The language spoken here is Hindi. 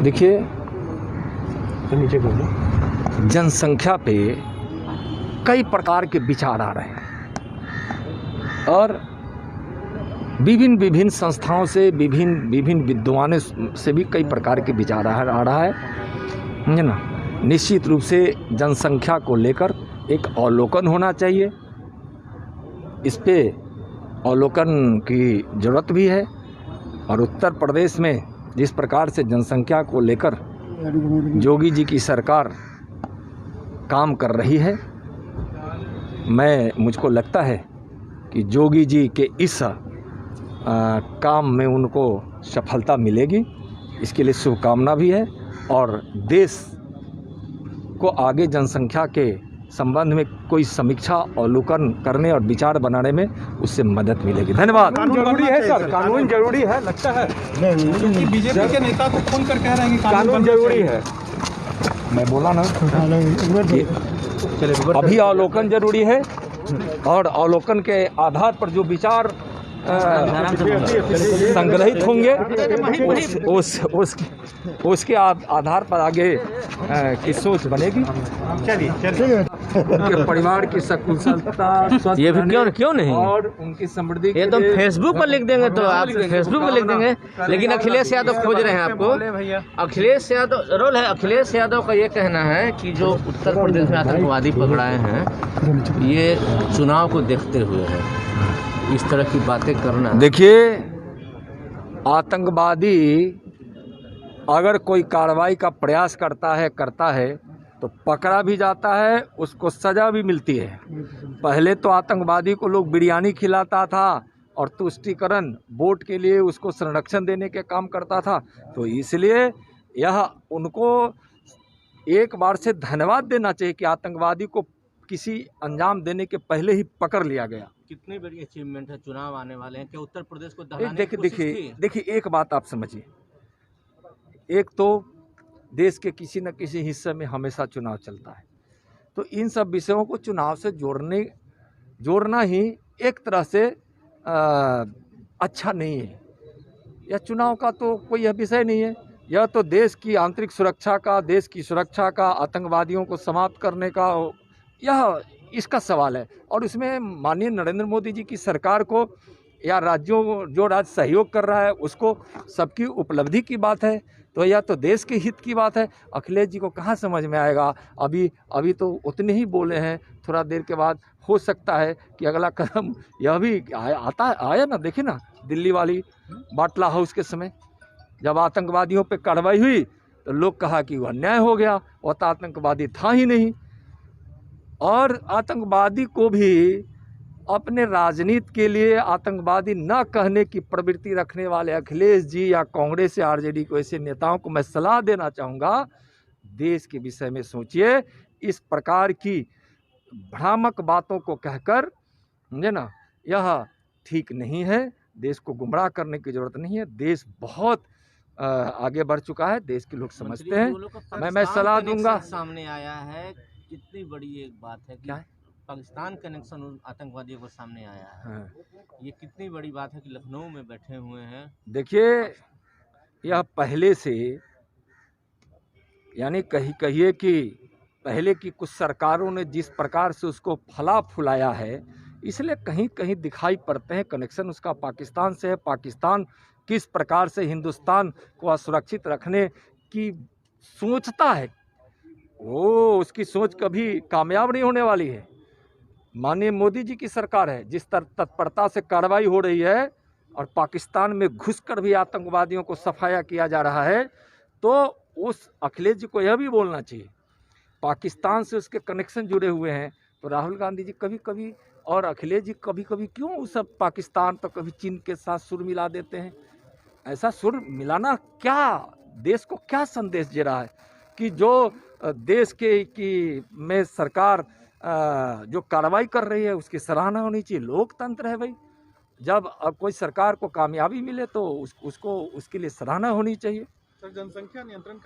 देखिए, जनसंख्या पे कई प्रकार के विचार आ रहे हैं और विभिन्न विभिन्न संस्थाओं से विभिन्न विद्वानों से भी कई प्रकार के विचार आ रहा है ना। निश्चित रूप से जनसंख्या को लेकर एक अवलोकन होना चाहिए। इस पे अवलोकन की ज़रूरत भी है और उत्तर प्रदेश में जिस प्रकार से जनसंख्या को लेकर योगी जी की सरकार काम कर रही है, मुझको लगता है कि योगी जी के इस काम में उनको सफलता मिलेगी। इसके लिए शुभकामना भी है और देश को आगे जनसंख्या के संबंध में कोई समीक्षा अवलोकन करने और विचार बनाने में उससे मदद मिलेगी। धन्यवाद। कानून जरूरी है सर, कानून जरूरी है, लगता है क्योंकि बीजेपी के नेता को खोल कर कह रहे हैं कि कानून जरूरी है। मैं बोला ना, अभी अवलोकन जरूरी है और अवलोकन के आधार पर जो विचार संग्रहित होंगे उसके आधार पर आगे की सोच बनेगी। उनके परिवार की सकुशलता, ये भी क्यों नहीं, और उनकी समृद्धि ये तो फेसबुक पर लिख देंगे तो आप फेसबुक पर लिख देंगे। लेकिन अखिलेश यादव खोज रहे हैं आपको। अखिलेश यादव रोल है। अखिलेश यादव का ये कहना है कि जो उत्तर प्रदेश में आतंकवादी पकड़ाए हैं, ये चुनाव को देखते हुए है, इस तरह की बातें करना। देखिए, आतंकवादी अगर कोई कार्रवाई का प्रयास करता है तो पकड़ा भी जाता है, उसको सज़ा भी मिलती है। पहले तो आतंकवादी को लोग बिरयानी खिलाता था और तुष्टीकरण वोट के लिए उसको संरक्षण देने के काम करता था। तो इसलिए यह उनको एक बार से धन्यवाद देना चाहिए कि आतंकवादी को किसी अंजाम देने के पहले ही पकड़ लिया गया। कितनी बड़ी अचीवमेंट है। चुनाव आने वाले हैं कि उत्तर प्रदेश को दहलाने की कोशिश की। देखिए एक बात आप समझिए, एक तो देश के किसी न किसी हिस्से में हमेशा चुनाव चलता है, तो इन सब विषयों को चुनाव से जोड़ना ही एक तरह से अच्छा नहीं है। यह चुनाव का तो कोई यह विषय नहीं है। यह तो देश की आंतरिक सुरक्षा का, देश की सुरक्षा का, आतंकवादियों को समाप्त करने का, यह इसका सवाल है। और इसमें माननीय नरेंद्र मोदी जी की सरकार को या राज्यों जो राज्य सहयोग कर रहा है उसको सबकी उपलब्धि की बात है। तो यह तो देश के हित की बात है। अखिलेश जी को कहाँ समझ में आएगा। अभी तो उतने ही बोले हैं, थोड़ा देर के बाद हो सकता है कि अगला कदम यह भी आया ना। देखिए ना, दिल्ली वाली बाटला हाउस के समय जब आतंकवादियों पे कार्रवाई हुई तो लोग कहा कि वह अन्याय हो गया, वह तो आतंकवादी था ही नहीं। और आतंकवादी को भी अपने राजनीति के लिए आतंकवादी न कहने की प्रवृत्ति रखने वाले अखिलेश जी या कांग्रेस या आरजेडी को, ऐसे नेताओं को मैं सलाह देना चाहूँगा, देश के विषय में सोचिए। इस प्रकार की भ्रामक बातों को कहकर, समझे ना, यह ठीक नहीं है। देश को गुमराह करने की ज़रूरत नहीं है। देश बहुत आगे बढ़ चुका है, देश के लोग समझते हैं। मैं सलाह दूंगा। सामने आया है, कितनी बड़ी एक बात है। क्या पाकिस्तान कनेक्शन आतंकवादियों को सामने आया है। हाँ। ये कितनी बड़ी बात है कि लखनऊ में बैठे हुए हैं। देखिए, यह पहले से, यानी कहिए कि पहले की कुछ सरकारों ने जिस प्रकार से उसको फला फुलाया है, इसलिए कहीं कहीं दिखाई पड़ते हैं कनेक्शन उसका पाकिस्तान से है। पाकिस्तान किस प्रकार से हिंदुस्तान को असुरक्षित रखने की सोचता है, वो उसकी सोच कभी कामयाब नहीं होने वाली है। माननीय मोदी जी की सरकार है, जिस तत्परता से कार्रवाई हो रही है और पाकिस्तान में घुसकर भी आतंकवादियों को सफाया किया जा रहा है, तो उस अखिलेश जी को यह भी बोलना चाहिए, पाकिस्तान से उसके कनेक्शन जुड़े हुए हैं। तो राहुल गांधी जी कभी कभी और अखिलेश जी कभी कभी क्यों उस पाकिस्तान तो कभी चीन के साथ सुर मिला देते हैं। ऐसा सुर मिलाना क्या देश को क्या संदेश दे रहा है कि जो देश की में सरकार जो कार्रवाई कर रही है उसकी सराहना होनी चाहिए। लोकतंत्र है भाई, जब कोई सरकार को कामयाबी मिले तो उसको उसके लिए सराहना होनी चाहिए। सर, जनसंख्या नियंत्रण